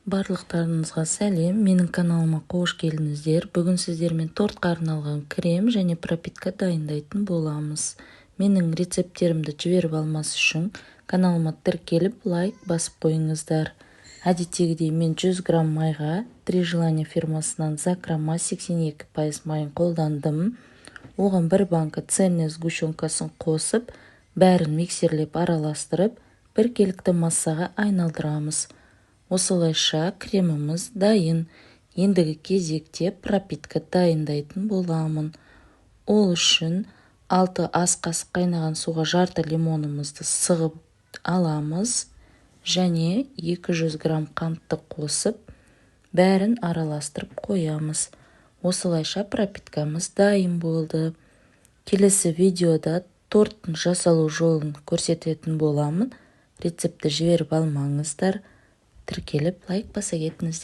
Барлықтарыңызға сәлем, менің каналыма қош келдіңіздер. Бүгін сіздермен тортқа арналған крем және пропитка дайындайтын боламыз. Менің рецептерімді жіберіп алмас үшін каналыма тіркеліп лайк басып қойыңыздар. Әдеттегідей мен 100 грамм майға 3 желания фирмасынан Закрома 82% майын қолдандым. Оған 1 банка цельный сгущенкасын қосып, бәрін миксерлеп араластырып, біркелкі массаға айналдырамыз. Осылайша креміміз дайын. Ендігі кезекте пропитка дайындайтын боламын. Ол үшін 6 ас қасық қайнаған суға жарты лимонымызды сығып аламыз және 200 грамм қантты қосып, бәрін араластырып қоямыз. Осылайша пропиткамыз дайын болды. Келесі видеода торттың жасалу жолын көрсететін боламын. Рецепті жіберіп алмаңыздар. Тіркеліп лайк баса кетіңіздер.